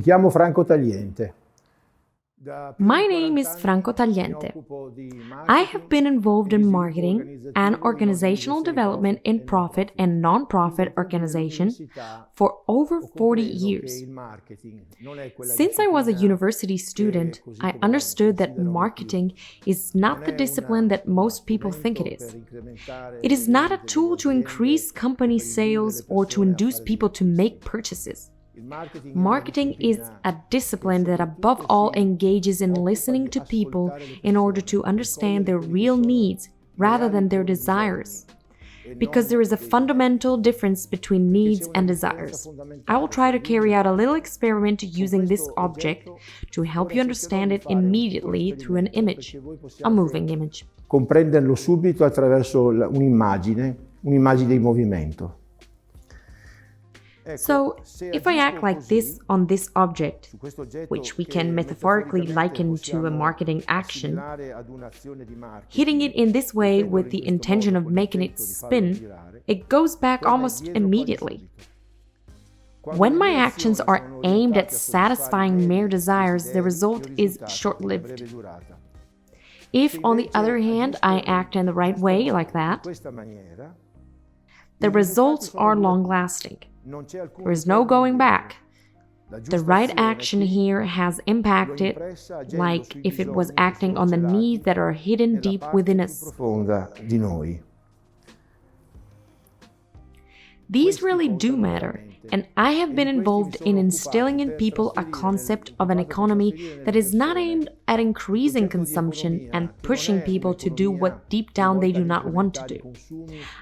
chiamo Franco Tagliente. My name is Franco Tagliente. I have been involved in marketing and organizational development in profit and non-profit organizations for over 40 years. Since I was a university student, I understood that marketing is not the discipline that most people think it is. It is not a tool to increase company sales or to induce people to make purchases. Marketing is a discipline that above all engages in listening to people in order to understand their real needs rather than their desires. Because there is a fundamental difference between needs and desires. I will try to carry out a little experiment using this object to help you understand it immediately through an image, a moving image. Comprenderlo subito attraverso un'immagine in movimento. So, if I act like this on this object, which we can metaphorically liken to a marketing action, hitting it in this way with the intention of making it spin, it goes back almost immediately. When my actions are aimed at satisfying mere desires, the result is short-lived. If, on the other hand, I act in the right way, like that, the results are long-lasting. There is no going back. The right action here has impacted, like if it was acting on the needs that are hidden deep within us. These really do matter, and I have been involved in instilling in people a concept of an economy that is not aimed at increasing consumption and pushing people to do what deep down they do not want to do.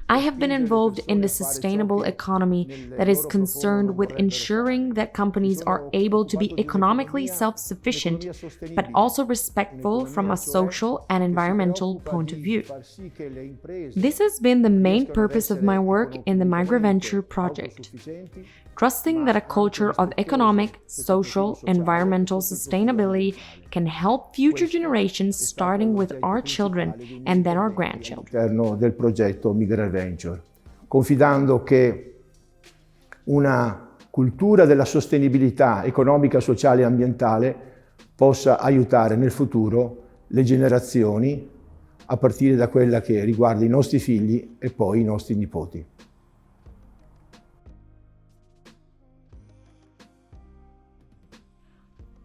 I have been involved in the sustainable economy that is concerned with ensuring that companies are able to be economically self-sufficient, but also respectful from a social and environmental point of view. This has been the main purpose of my work in the migrant project, trusting that a culture of economic, social, environmental sustainability can help future generations, starting with our children and then our grandchildren. Del progetto Migrant Venture, confidando che una cultura della sostenibilità economica, sociale e ambientale possa aiutare nel futuro le generazioni, a partire da quella che riguarda i nostri figli e poi i nostri nipoti.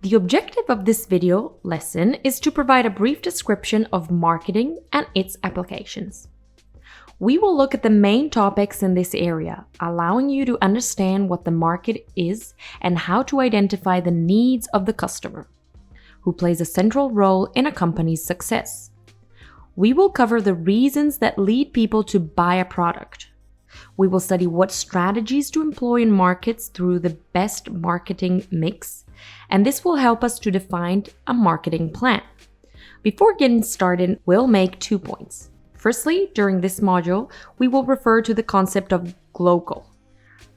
The objective of this video lesson is to provide a brief description of marketing and its applications. We will look at the main topics in this area, allowing you to understand what the market is and how to identify the needs of the customer, who plays a central role in a company's success. We will cover the reasons that lead people to buy a product. We will study what strategies to employ in markets through the best marketing mix, and this will help us to define a marketing plan. Before getting started, we'll make 2 points. Firstly, during this module, we will refer to the concept of global.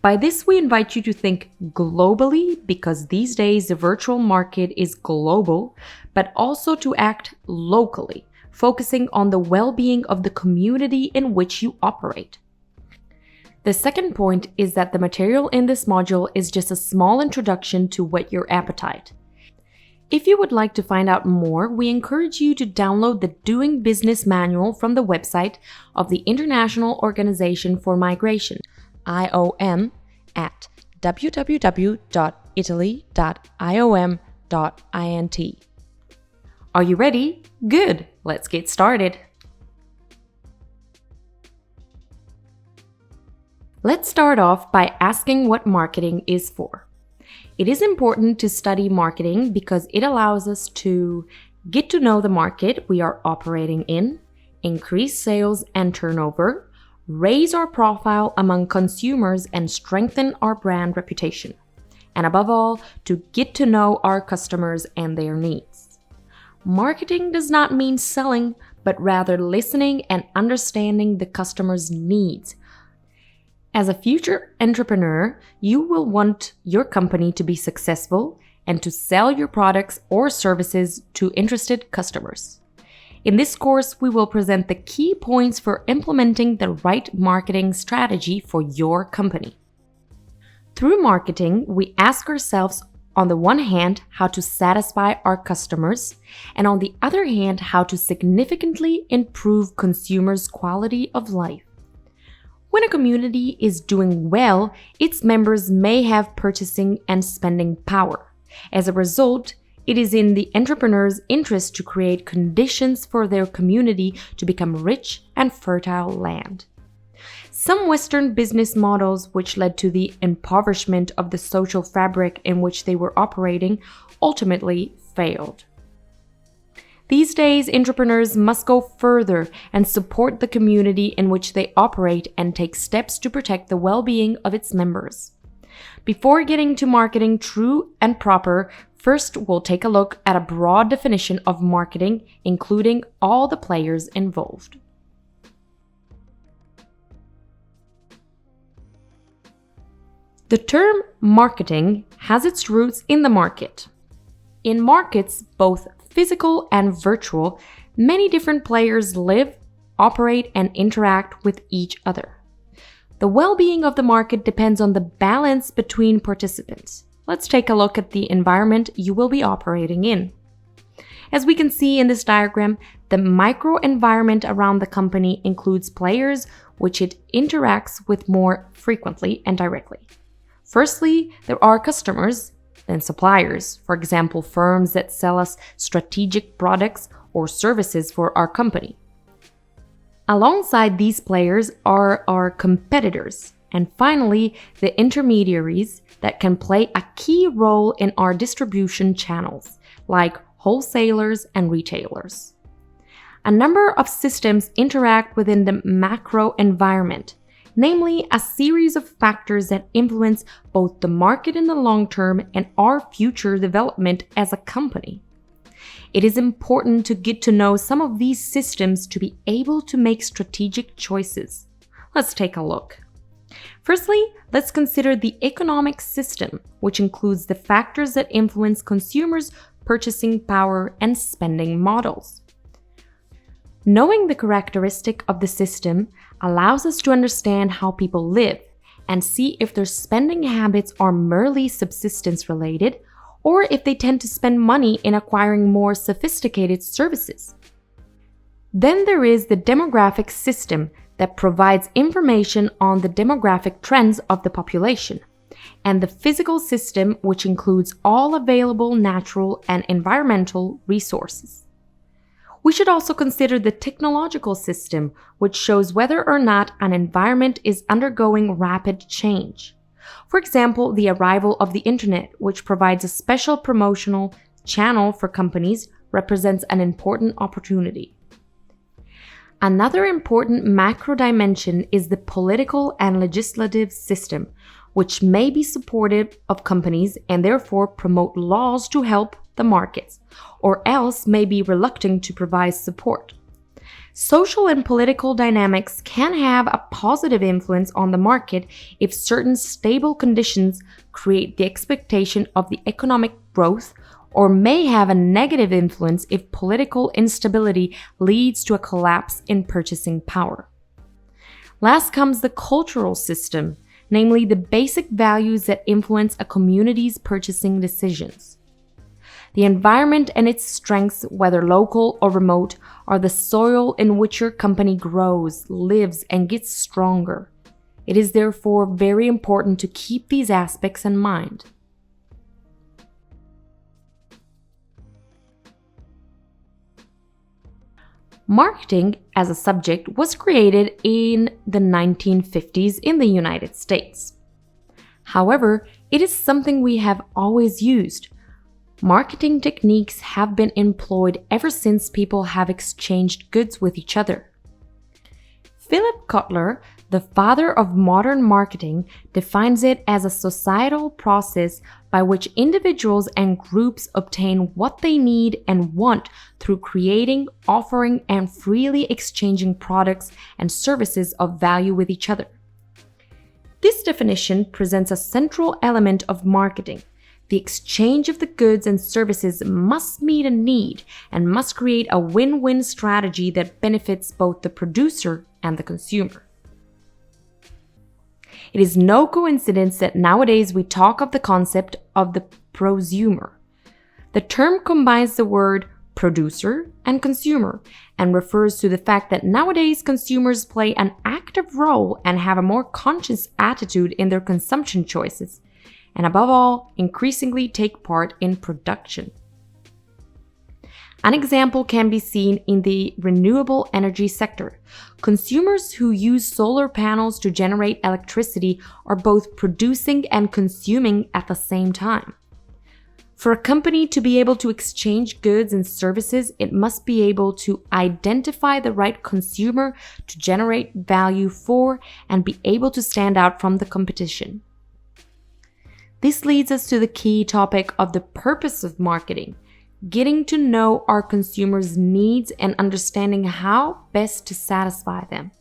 By this, we invite you to think globally because these days the virtual market is global, but also to act locally, focusing on the well-being of the community in which you operate. The second point is that the material in this module is just a small introduction to whet your appetite. If you would like to find out more, we encourage you to download the Doing Business Manual from the website of the International Organization for Migration, IOM, at www.italy.iom.int. Are you ready? Good! Let's get started! Let's start off by asking what marketing is for. It is important to study marketing because it allows us to get to know the market we are operating in, increase sales and turnover, raise our profile among consumers and strengthen our brand reputation, and above all, to get to know our customers and their needs. Marketing does not mean selling, but rather listening and understanding the customer's needs. As a future entrepreneur, you will want your company to be successful and to sell your products or services to interested customers. In this course, we will present the key points for implementing the right marketing strategy for your company. Through marketing, we ask ourselves On the one hand, how to satisfy our customers, and on the other hand, how to significantly improve consumers' quality of life. When a community is doing well, its members may have purchasing and spending power. As a result, it is in the entrepreneur's interest to create conditions for their community to become rich and fertile land. Some Western business models, which led to the impoverishment of the social fabric in which they were operating, ultimately failed. These days, entrepreneurs must go further and support the community in which they operate and take steps to protect the well-being of its members. Before getting to marketing true and proper, first we'll take a look at a broad definition of marketing, including all the players involved. The term marketing has its roots in the market. In markets, both physical and virtual, many different players live, operate, and interact with each other. The well-being of the market depends on the balance between participants. Let's take a look at the environment you will be operating in. As we can see in this diagram, the microenvironment around the company includes players which it interacts with more frequently and directly. Firstly, there are customers, then suppliers, for example, firms that sell us strategic products or services for our company. Alongside these players are our competitors, and finally, the intermediaries that can play a key role in our distribution channels, like wholesalers and retailers. A number of systems interact within the macro environment, namely a series of factors that influence both the market in the long term and our future development as a company. It is important to get to know some of these systems to be able to make strategic choices. Let's take a look. Firstly, let's consider the economic system, which includes the factors that influence consumers' purchasing power and spending models. Knowing the characteristic of the system allows us to understand how people live and see if their spending habits are merely subsistence related or if they tend to spend money in acquiring more sophisticated services. Then there is the demographic system that provides information on the demographic trends of the population, and the physical system, which includes all available natural and environmental resources. We should also consider the technological system, which shows whether or not an environment is undergoing rapid change. For example, the arrival of the internet, which provides a special promotional channel for companies, represents an important opportunity. Another important macro dimension is the political and legislative system, which may be supportive of companies and therefore promote laws to help the markets, or else may be reluctant to provide support. Social and political dynamics can have a positive influence on the market if certain stable conditions create the expectation of the economic growth, or may have a negative influence if political instability leads to a collapse in purchasing power. Last comes the cultural system, namely the basic values that influence a community's purchasing decisions. The environment and its strengths, whether local or remote, are the soil in which your company grows, lives, and gets stronger. It is therefore very important to keep these aspects in mind. Marketing as a subject was created in the 1950s in the United States. However, it is something we have always used. Marketing techniques have been employed ever since people have exchanged goods with each other. Philip Kotler, the father of modern marketing, defines it as a societal process by which individuals and groups obtain what they need and want through creating, offering, and freely exchanging products and services of value with each other. This definition presents a central element of marketing. The exchange of the goods and services must meet a need and must create a win-win strategy that benefits both the producer and the consumer. It is no coincidence that nowadays we talk of the concept of the prosumer. The term combines the word producer and consumer and refers to the fact that nowadays consumers play an active role and have a more conscious attitude in their consumption choices, and above all, increasingly take part in production. An example can be seen in the renewable energy sector. Consumers who use solar panels to generate electricity are both producing and consuming at the same time. For a company to be able to exchange goods and services, it must be able to identify the right consumer to generate value for and be able to stand out from the competition. This leads us to the key topic of the purpose of marketing, getting to know our consumers' needs and understanding how best to satisfy them.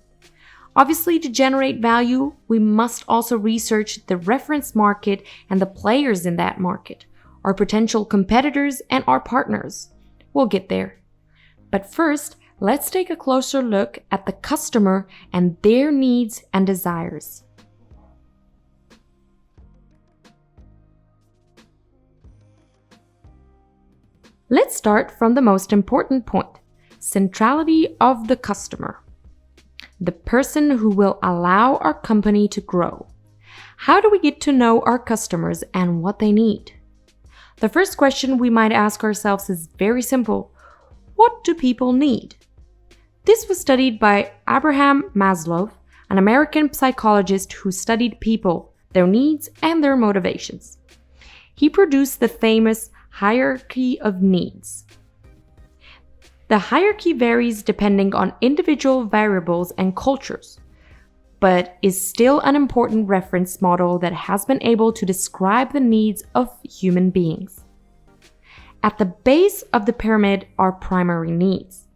Obviously, to generate value, we must also research the reference market and the players in that market, our potential competitors and our partners. We'll get there. But first, let's take a closer look at the customer and their needs and desires. Let's start from the most important point, centrality of the customer, the person who will allow our company to grow. How do we get to know our customers and what they need? The first question we might ask ourselves is very simple. What do people need? This was studied by Abraham Maslow, an American psychologist who studied people, their needs, and their motivations. He produced the famous hierarchy of needs. The hierarchy varies depending on individual variables and cultures, but is still an important reference model that has been able to describe the needs of human beings. At the base of the pyramid are primary needs.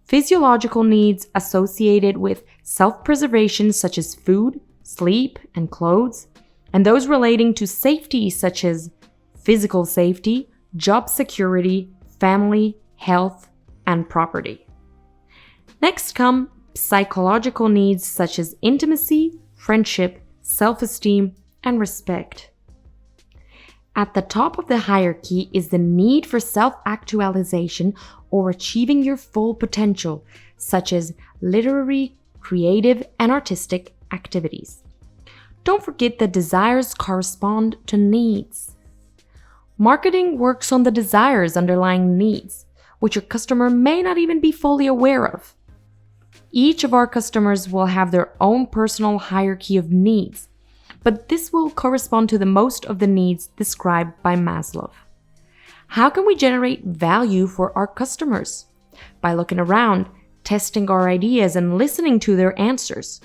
Physiological needs associated with self-preservation such as food, sleep, and clothes, and those relating to safety such as physical safety, job security, family, health, and property. Next come psychological needs such as intimacy, friendship, self-esteem, and respect. At the top of the hierarchy is the need for self-actualization or achieving your full potential, such as literary, creative, and artistic activities. Don't forget that desires correspond to needs. Marketing works on the desires underlying needs, which your customer may not even be fully aware of. Each of our customers will have their own personal hierarchy of needs, but this will correspond to the most of the needs described by Maslow. How can we generate value for our customers? By looking around, testing our ideas, and listening to their answers.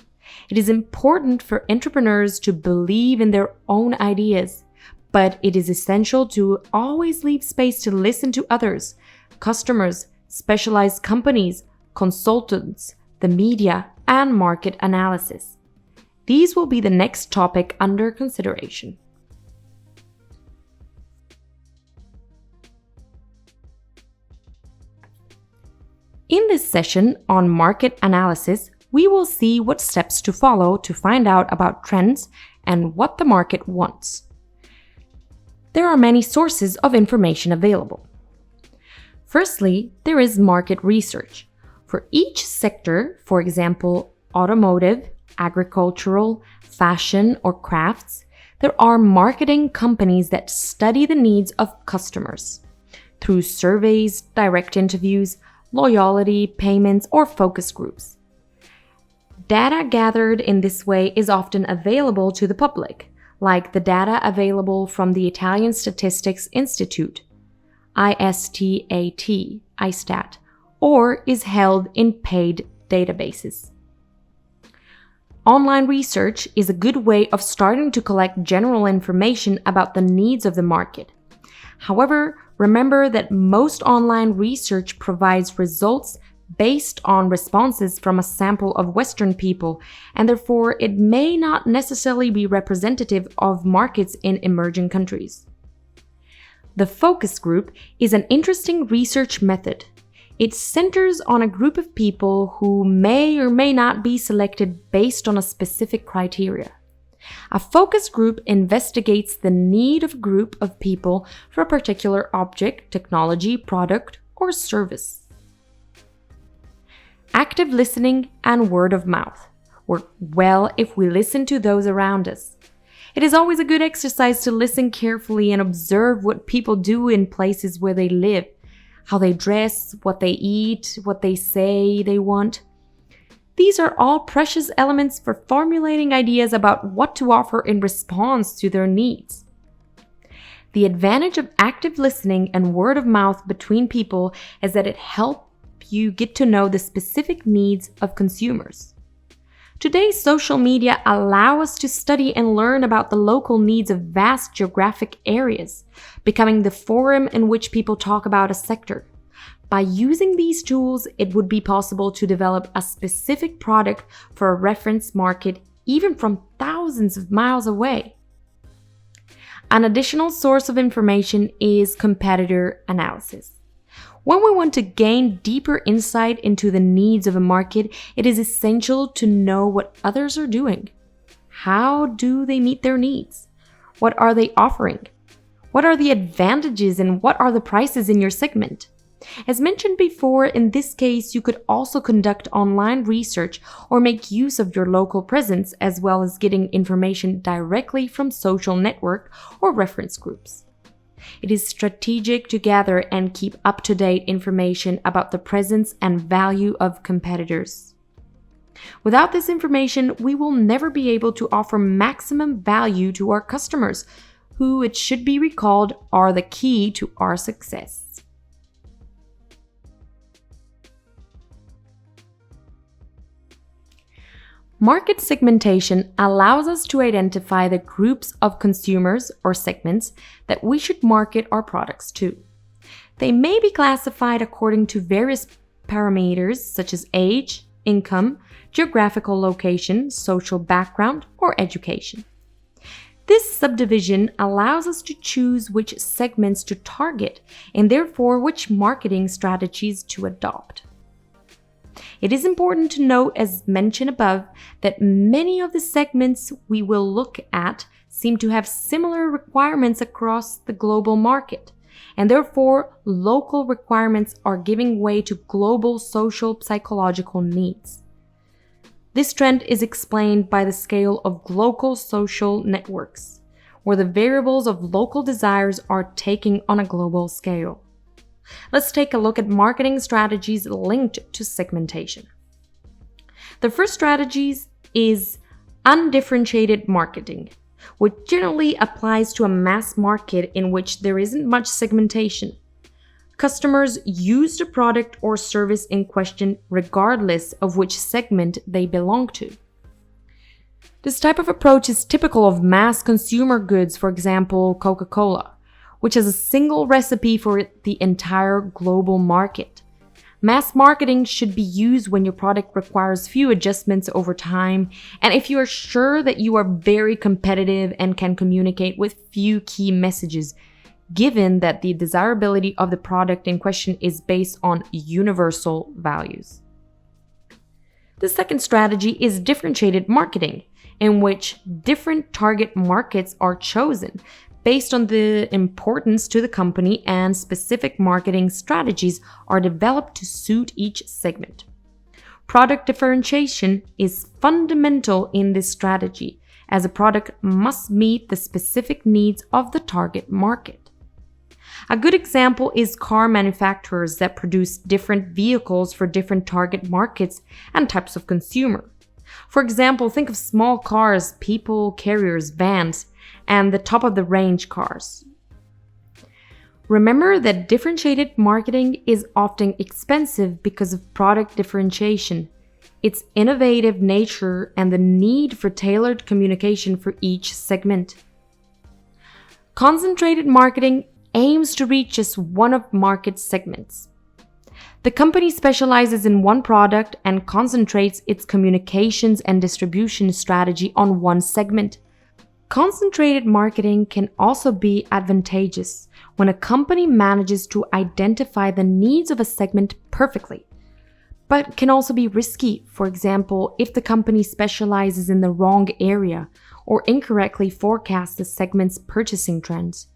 It is important for entrepreneurs to believe in their own ideas, but it is essential to always leave space to listen to others, customers, specialized companies, consultants, the media, and market analysis. These will be the next topic under consideration. In this session on market analysis, we will see what steps to follow to find out about trends and what the market wants. There are many sources of information available. Firstly, there is market research. For each sector, for example, automotive, agricultural, fashion, or crafts, there are marketing companies that study the needs of customers through surveys, direct interviews, loyalty, payments, or focus groups. Data gathered in this way is often available to the public, like the data available from the Italian Statistics Institute, ISTAT, or is held in paid databases. Online research is a good way of starting to collect general information about the needs of the market. However, remember that most online research provides results based on responses from a sample of Western people, and therefore it may not necessarily be representative of markets in emerging countries. The focus group is an interesting research method. It centers on a group of people who may or may not be selected based on a specific criteria. A focus group investigates the need of a group of people for a particular object, technology, product, or service. Active listening and word of mouth work well if we listen to those around us. It is always a good exercise to listen carefully and observe what people do in places where they live, how they dress, what they eat, what they say they want. These are all precious elements for formulating ideas about what to offer in response to their needs. The advantage of active listening and word of mouth between people is that it helps you get to know the specific needs of consumers. Today's social media allow us to study and learn about the local needs of vast geographic areas, becoming the forum in which people talk about a sector. By using these tools, it would be possible to develop a specific product for a reference market even from thousands of miles away. An additional source of information is competitor analysis. When we want to gain deeper insight into the needs of a market, it is essential to know what others are doing. How do they meet their needs? What are they offering? What are the advantages and what are the prices in your segment? As mentioned before, in this case, you could also conduct online research or make use of your local presence, as well as getting information directly from social network or reference groups. It is strategic to gather and keep up-to-date information about the presence and value of competitors. Without this information, we will never be able to offer maximum value to our customers, who, it should be recalled, are the key to our success. Market segmentation allows us to identify the groups of consumers or segments that we should market our products to. They may be classified according to various parameters such as age, income, geographical location, social background, or education. This subdivision allows us to choose which segments to target and therefore which marketing strategies to adopt. It is important to note, as mentioned above, that many of the segments we will look at seem to have similar requirements across the global market, and therefore local requirements are giving way to global social psychological needs. This trend is explained by the scale of local social networks, where the variables of local desires are taking on a global scale. Let's take a look at marketing strategies linked to segmentation. The first strategy is undifferentiated marketing, which generally applies to a mass market in which there isn't much segmentation. Customers use the product or service in question regardless of which segment they belong to. This type of approach is typical of mass consumer goods, for example, Coca-Cola, which has a single recipe for the entire global market. Mass marketing should be used when your product requires few adjustments over time, and if you are sure that you are very competitive and can communicate with few key messages, given that the desirability of the product in question is based on universal values. The second strategy is differentiated marketing, in which different target markets are chosen based on the importance to the company, and specific marketing strategies are developed to suit each segment. Product differentiation is fundamental in this strategy, as a product must meet the specific needs of the target market. A good example is car manufacturers that produce different vehicles for different target markets and types of consumer. For example, think of small cars, people carriers, vans, and the top-of-the-range cars. Remember that differentiated marketing is often expensive because of product differentiation, its innovative nature, and the need for tailored communication for each segment. Concentrated marketing aims to reach just one of market segments. The company specializes in one product and concentrates its communications and distribution strategy on one segment. Concentrated marketing can also be advantageous when a company manages to identify the needs of a segment perfectly, but can also be risky, for example, if the company specializes in the wrong area or incorrectly forecast the segment's purchasing trends.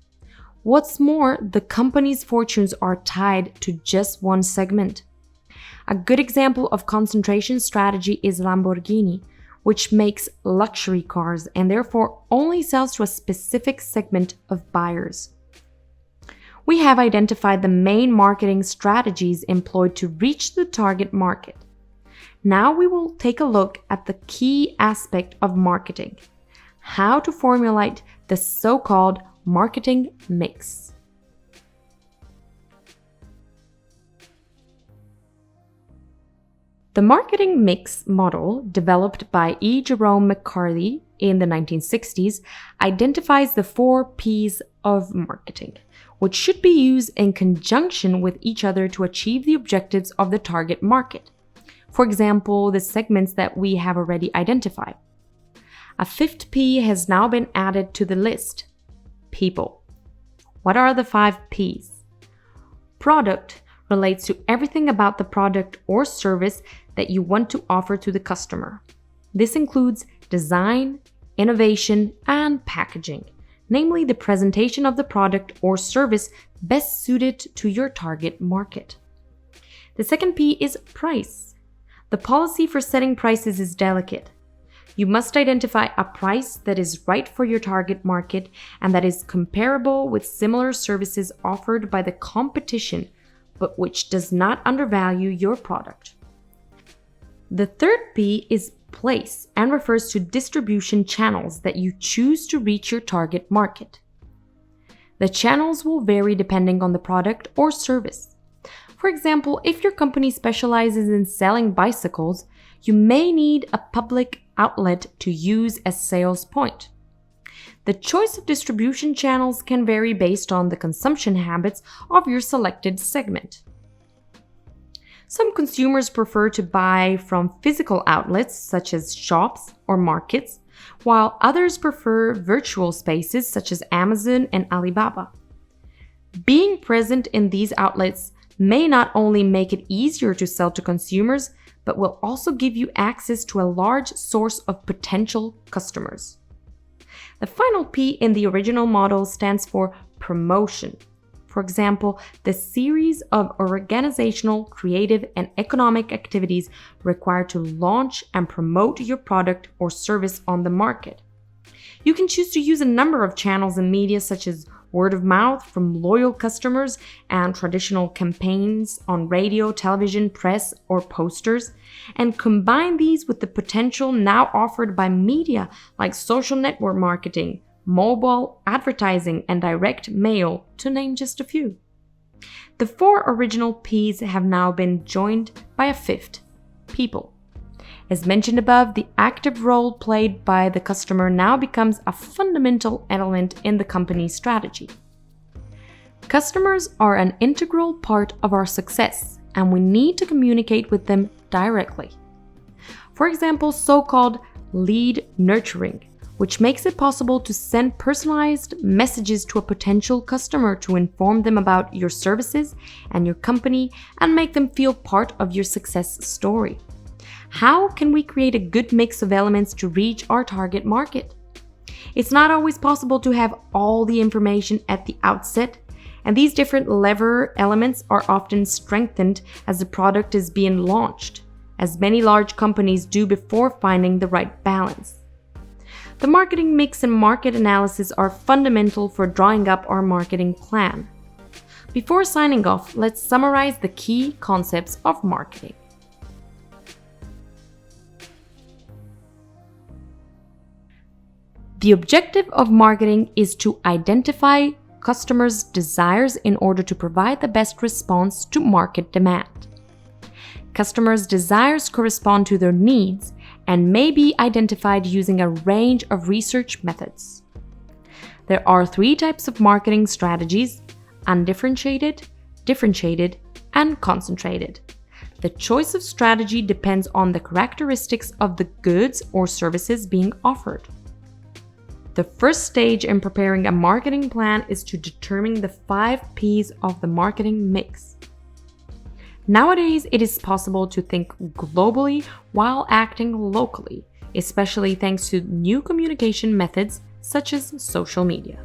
What's more, the company's fortunes are tied to just one segment. A good example of concentration strategy is Lamborghini, which makes luxury cars and therefore only sells to a specific segment of buyers. We have identified the main marketing strategies employed to reach the target market. Now we will take a look at the key aspect of marketing: how to formulate the so-called marketing mix. The marketing mix model, developed by E. Jerome McCarthy in the 1960s, identifies the 4 P's of marketing, which should be used in conjunction with each other to achieve the objectives of the target market. For example, the segments that we have already identified. A 5th P has now been added to the list: people. What are the 5 P's? Product relates to everything about the product or service that you want to offer to the customer. This includes design, innovation, and packaging, namely the presentation of the product or service best suited to your target market. The 2nd P is price. The policy for setting prices is delicate. You must identify a price that is right for your target market and that is comparable with similar services offered by the competition, but which does not undervalue your product. The 3rd P is place and refers to distribution channels that you choose to reach your target market. The channels will vary depending on the product or service. For example, if your company specializes in selling bicycles, you may need a public outlet to use as sales point. The choice of distribution channels can vary based on the consumption habits of your selected segment. Some consumers prefer to buy from physical outlets such as shops or markets, while others prefer virtual spaces such as Amazon and Alibaba. Being present in these outlets may not only make it easier to sell to consumers, but will also give you access to a large source of potential customers. The final P in the original model stands for promotion. For example, the series of organizational, creative, and economic activities required to launch and promote your product or service on the market. You can choose to use a number of channels and media such as word of mouth from loyal customers and traditional campaigns on radio, television, press, or posters, and combine these with the potential now offered by media like social network marketing, mobile advertising, and direct mail, to name just a few. The 4 original P's have now been joined by a 5th, people. As mentioned above, the active role played by the customer now becomes a fundamental element in the company's strategy. Customers are an integral part of our success, and we need to communicate with them directly. For example, so-called lead nurturing, which makes it possible to send personalized messages to a potential customer to inform them about your services and your company and make them feel part of your success story. How can we create a good mix of elements to reach our target market? It's not always possible to have all the information at the outset, and these different lever elements are often strengthened as the product is being launched, as many large companies do before finding the right balance. The marketing mix and market analysis are fundamental for drawing up our marketing plan. Before signing off, let's summarize the key concepts of marketing. The objective of marketing is to identify customers' desires in order to provide the best response to market demand. Customers' desires correspond to their needs and may be identified using a range of research methods. There are 3 types of marketing strategies: undifferentiated, differentiated, and concentrated. The choice of strategy depends on the characteristics of the goods or services being offered. The first stage in preparing a marketing plan is to determine the 5 P's of the marketing mix. Nowadays, it is possible to think globally while acting locally, especially thanks to new communication methods such as social media.